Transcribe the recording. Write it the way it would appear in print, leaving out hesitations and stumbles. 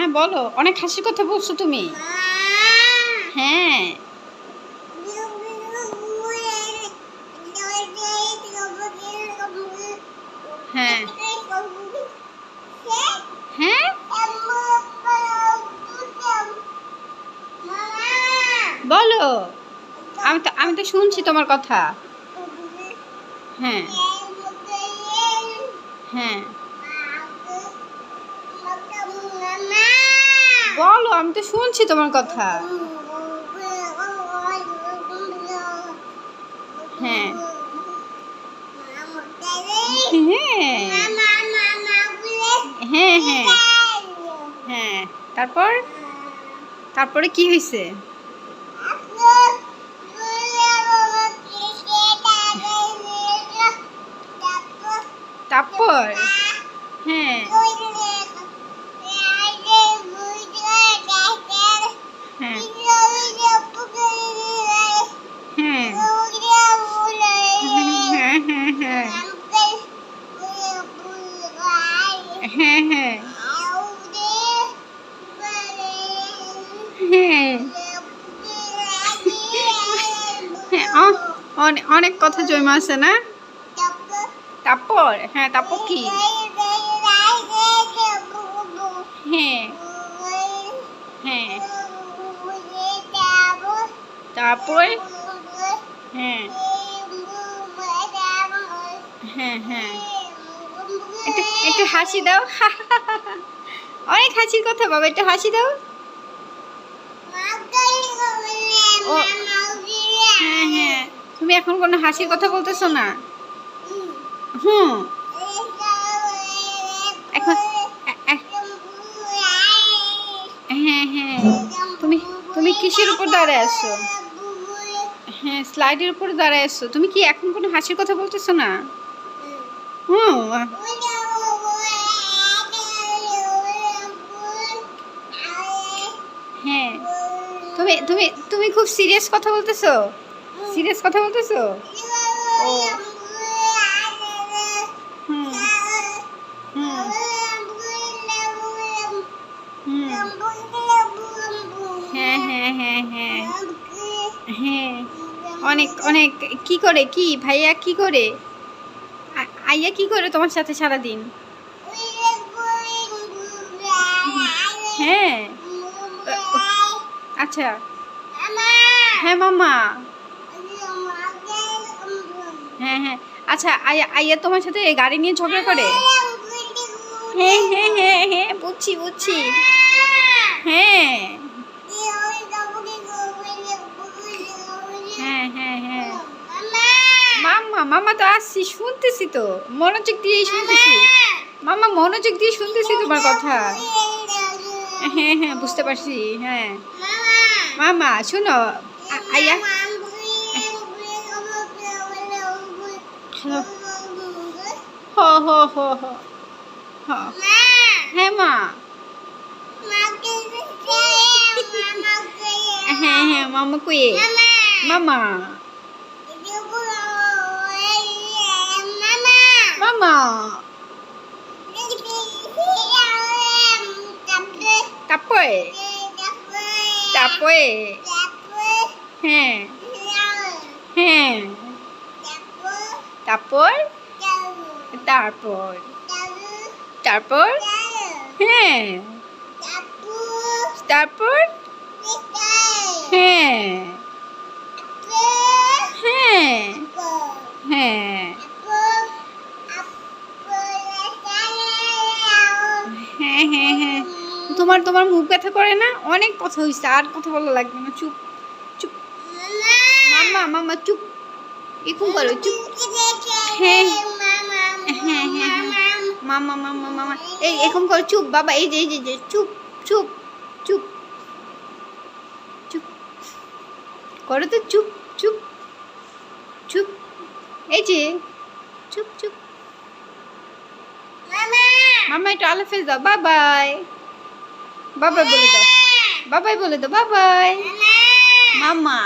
হ্যাঁ বলো, অনেক হাসির কথা বলছো তুমি। হ্যাঁ হ্যাঁ হ্যাঁ বলো, আমি তো শুনছি তোমার কথা। হ্যাঁ হ্যাঁ বলো, আমি তো শুনছি তোমার কথা। হ্যাঁ হ্যাঁ হ্যাঁ হ্যাঁ হ্যাঁ তারপর তারপরে কি হয়েছে? তারপর হ্যাঁ হ্যাঁ হ্যাঁ হ্যাঁ হ্যাঁ হ্যাঁ হ্যাঁ অনেক কথা জমা আছে না? তারপর হ্যাঁ তারপর কি? হ্যাঁ হ্যাঁ তারপর হ্যাঁ হ্যাঁ হ্যাঁ একটু একটু হাসি দাও। অনেক হাসির কথা বাবা, একটু হাসি দাও। ও হ্যাঁ হ্যাঁ, তুমি এখন কোনো হাসির কথা বলতেছো না? হুম এখন হ্যাঁ হ্যাঁ তুমি তুমি কিসের উপর দাঁড়ায় আছো? হ্যাঁ স্লাইডের উপর দাঁড়ায় আছো। তুমি কি এখন কোনো হাসির কথা বলতেছো না? হুম হ্যাঁ তুমি তুমি তুমি খুব সিরিয়াস কথা বলতেছো? সিরিয়াস কথা বলতেছো? ও হুম হুম হুম হ্যাঁ হ্যাঁ হ্যাঁ হ্যাঁ হ্যাঁ অনেক অনেক কি করে, কি ভাইয়া কি করে, আইয়া কি করে তোমার সাথে সারাদিন? হ্যাঁ আচ্ছা হ্যাঁ মামা হ্যাঁ হ্যাঁ আচ্ছা আইয়া আইয়া তোমার সাথে গাড়ি নিয়ে ঝগড়া করে? হ্যাঁ হ্যাঁ হ্যাঁ হ্যাঁ বুঝছি বুঝছি হ্যাঁ হ্যাঁ হ্যাঁ হ্যাঁ মাম্মা মামা তো আসছি, শুনতেছি তো, মনোযোগ দিয়েই শুনতেছি মামা, মনোযোগ দিয়ে শুনতেছি তোমার কথা। হ্যাঁ হ্যাঁ বুঝতে পারছি হ্যাঁ মামা শোনো আইয়া হ হ হ হ হ হ্যাঁ মা হ্যাঁ হ্যাঁ মামা কুয়ে মামা মামা তারপরে তারপরে হ্যাঁ হ্যাঁ তারপর তারপর তারপর হ্যাঁ তারপর হ্যাঁ হ্যাঁ হ্যাঁ হ্যাঁ হ্যাঁ হ্যাঁ তোমার তোমার মুখ ব্যথা করে না? অনেক কথা হয়েছে, আর কথা বলা লাগবে না, চুপ চুপ মাম্মা মাম্মা চুপ, এরকম করো চুপ। হ্যাঁ হ্যাঁ হ্যাঁ মামা মামা মামা এই এরকম করো চুপ বাবা, এই যে এই যে চুপ চুপ চুপ চুপ করো তো, চুপ চুপ চুপ, এই যে চুপ চুপ মামা একটু আল্লাহ হাফেজ দাও, বাই বাই, বাবাই বলে দাও, বাবাই বলে দাও, বাবাই মামা।